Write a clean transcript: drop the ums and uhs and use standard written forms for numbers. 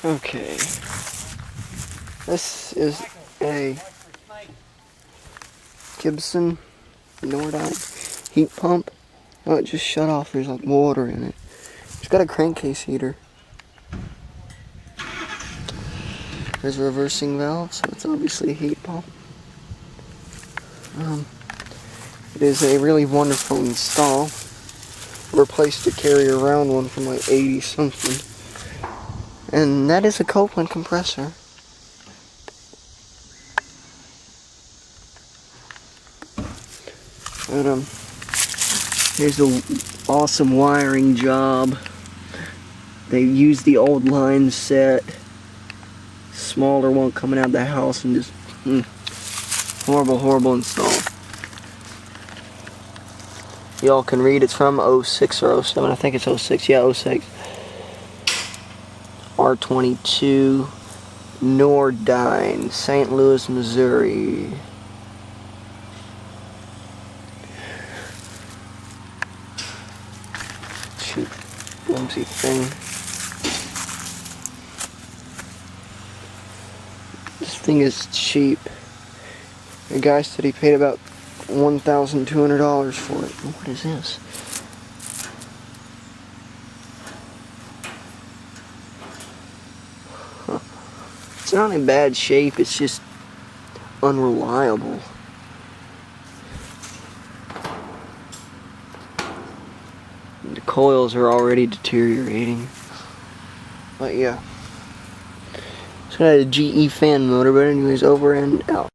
Okay. This is a Gibson Nordine heat pump. Oh, it just shut off. There's like water in it. It's got a crankcase heater. There's a reversing valve, so it's obviously a heat pump. It is a really wonderful install. We're placed to carry around one from like 80 something. And that is a Copeland compressor. And here's the awesome wiring job. They used the old line set, smaller one coming out of the house, and just horrible install. Y'all can read it's from 06 or 07. I think it's 06. Yeah, 06. R22 Nordine, St. Louis, Missouri. Cheap, flimsy thing. This thing is cheap. The guy said he paid about $1,200 for it. What is this? Huh. It's not in bad shape, it's just unreliable. The coils are already deteriorating. But yeah. It's got a GE fan motor, but anyways, over and out.